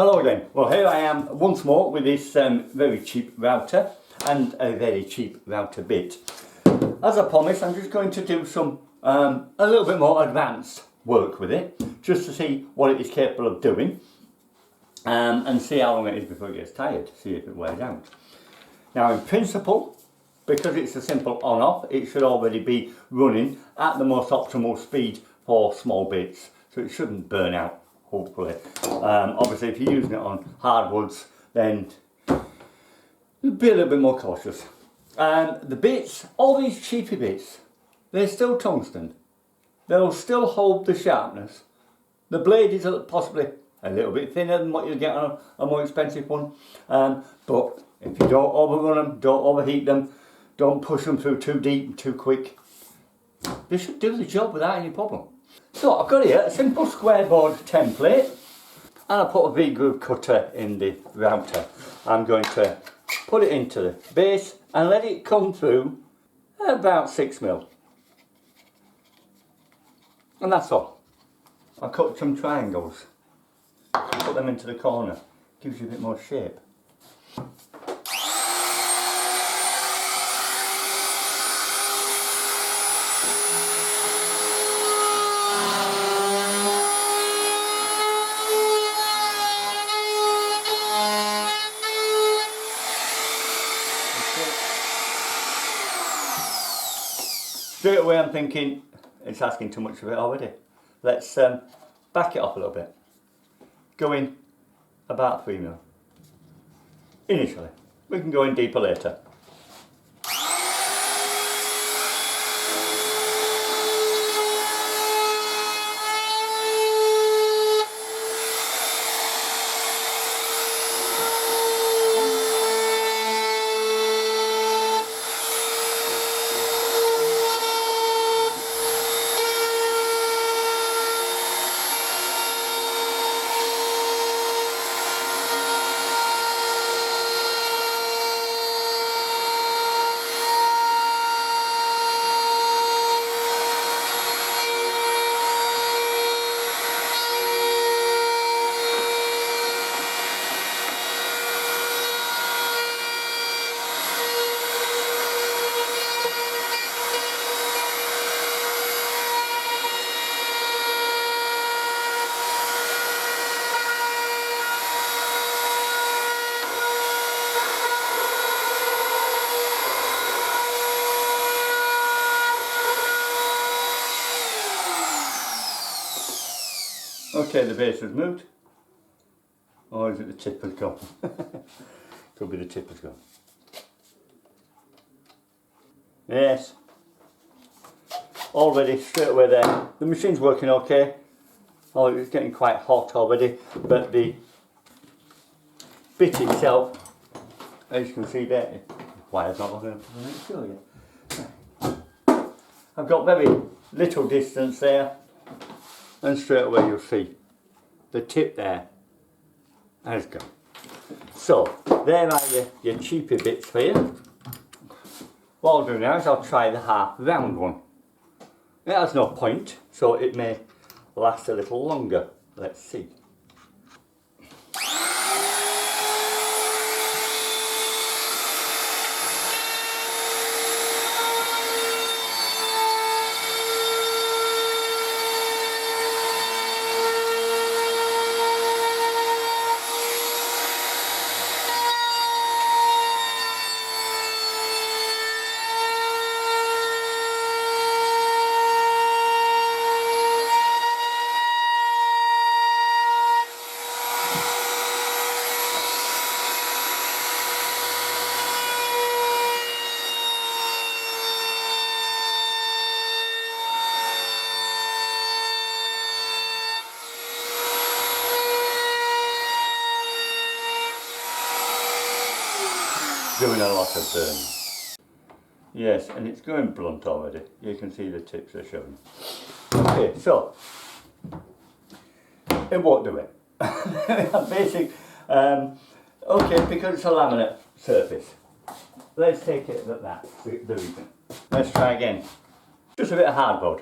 Hello again. Well, here I am once more with this very cheap router and a very cheap router bit. As I promised, I'm just going to do some a little bit more advanced work with it, just to see what it is capable of doing, and see how long it is before it gets tired, see if it wears out. Now, in principle, because it's a simple on-off, it should already be running at the most optimal speed for small bits, so it shouldn't burn out. Hopefully. Obviously if you're using it on hardwoods, then be a little bit more cautious. The bits, all these cheapy bits, they're still tungsten. They'll still hold the sharpness. The blade is possibly a little bit thinner than what you get on a more expensive one. But if you don't overrun them, don't overheat them, don't push them through too deep and too quick, they should do the job without any problem. So I've got here a simple square board template, and I put a V-groove cutter in the router. I'm going to put it into the base and let it come through about 6mm. And that's all. I cut some triangles, put them into the corner, gives you a bit more shape. Straight away I'm thinking it's asking too much of it already. Let's back it off a little bit. Go in about 3mm. Initially. We can go in deeper later. Okay, the base has moved. Or is it the tip has gone? Could be the tip has gone. Yes. Already, straight away there. The machine's working okay. Oh, it's getting quite hot already, but the bit itself, as you can see there, wire's not long enough to make sure yet. I've got very little distance there, and straight away you'll see the tip there has gone. So there are your cheaper bits for you. What I'll do now is I'll try the half round one. It has no point, so it may last a little longer. Let's see. Doing a lot of burning. Yes, and it's going blunt already. You can see the tips are showing. Okay, so it won't do it. Basic. Okay, because it's a laminate surface. Let's take it at that. The reason. Let's try again. Just a bit of hardboard.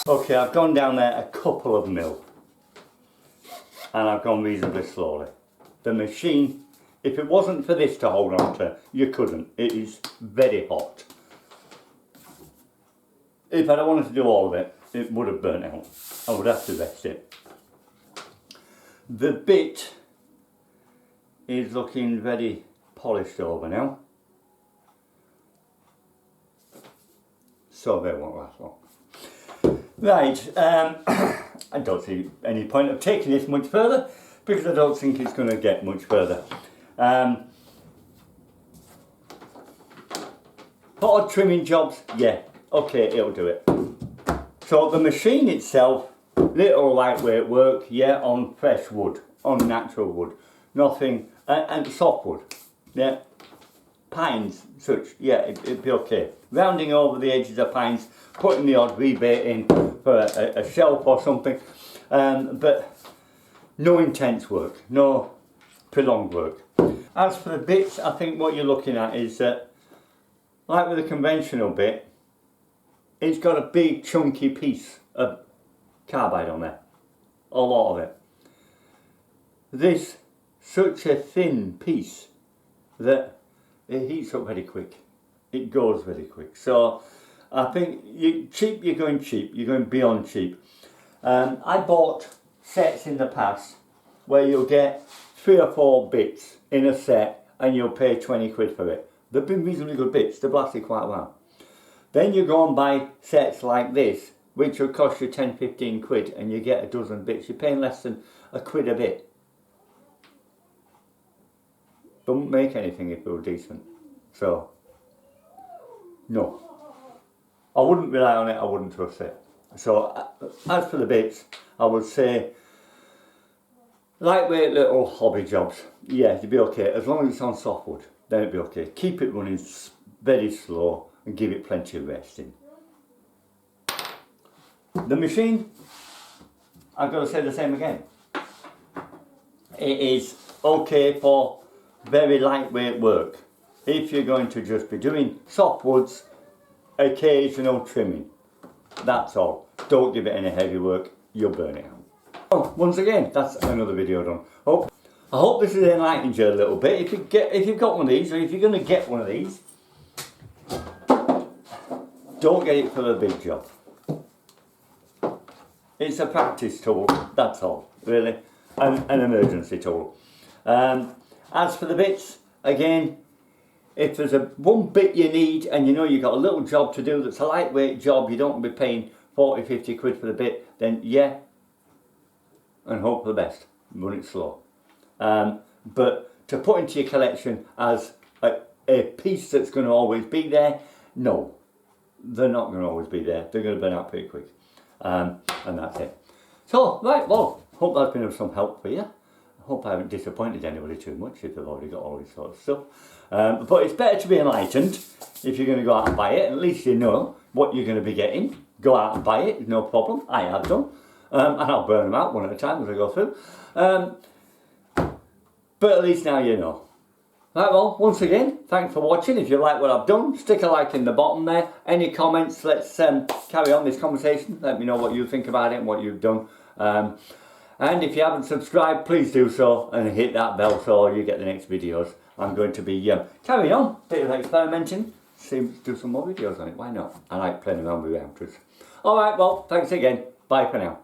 Okay, I've gone down there a couple of mil and I've gone reasonably slowly. The machine, if it wasn't for this to hold on to, you couldn't. It is very hot. If I'd wanted to do all of it, it would have burnt out. I would have to rest it. The bit is looking very polished over now. So they won't last long. Right, I don't see any point of taking this much further because I don't think it's going to get much further. For odd trimming jobs, yeah, okay, it'll do it. So the machine itself, little lightweight work, yeah, on fresh wood, on natural wood, nothing, and softwood, yeah, pines, such, yeah, it'd be okay. Rounding over the edges of pines, putting the odd rebate in for a shelf or something, but no intense work, no prolonged work. As for the bits, I think what you're looking at is that, like with a conventional bit, it's got a big chunky piece of carbide on there, a lot of it. This, such a thin piece that it heats up very quick, it goes very quick. So I think you're going cheap, you're going beyond cheap. I bought sets in the past where you'll get 3 or 4 bits in a set and you'll pay 20 quid for it. They've been reasonably good bits, they've lasted quite a while. Then you go and buy sets like this, which will cost you 10-15 quid and you get a dozen bits. You're paying less than a quid a bit. Don't make anything if it were decent. So, no. I wouldn't rely on it, I wouldn't trust it. So, as for the bits, I would say lightweight little hobby jobs, yeah, it'd be okay. As long as it's on softwood, then it'd be okay. Keep it running very slow and give it plenty of resting. The machine, I've got to say the same again. It is okay for very lightweight work. If you're going to just be doing softwoods, occasional trimming, that's all. Don't give it any heavy work, you'll burn it out. Oh, once again, that's another video done. I hope this has enlightened you a little bit. If you've got one of these, or if you're going to get one of these, don't get it for a big job. It's a practice tool, that's all, really. An emergency tool. As for the bits, again, if there's one bit you need and you know you've got a little job to do that's a lightweight job, you don't want to be paying 40-50 quid for the bit, then yeah, and hope for the best, run it slow. But to put into your collection as a piece that's going to always be there, no, they're not going to always be there. They're going to burn out pretty quick, and that's it. So, right, well, hope that's been of some help for you. I hope I haven't disappointed anybody too much if they've already got all this sort of stuff. But it's better to be enlightened if you're going to go out and buy it. At least you know what you're going to be getting. Go out and buy it, no problem. I have done. And I'll burn them out one at a time as I go through. But at least now you know. Right, well, once again, thanks for watching. If you like what I've done, stick a like in the bottom there. Any comments, let's carry on this conversation. Let me know what you think about it and what you've done. And if you haven't subscribed, please do so and hit that bell so you get the next videos. I'm going to be carrying on, bit of experimenting, do some more videos on it, why not? I like playing around with routers. Alright, well, thanks again. Bye for now.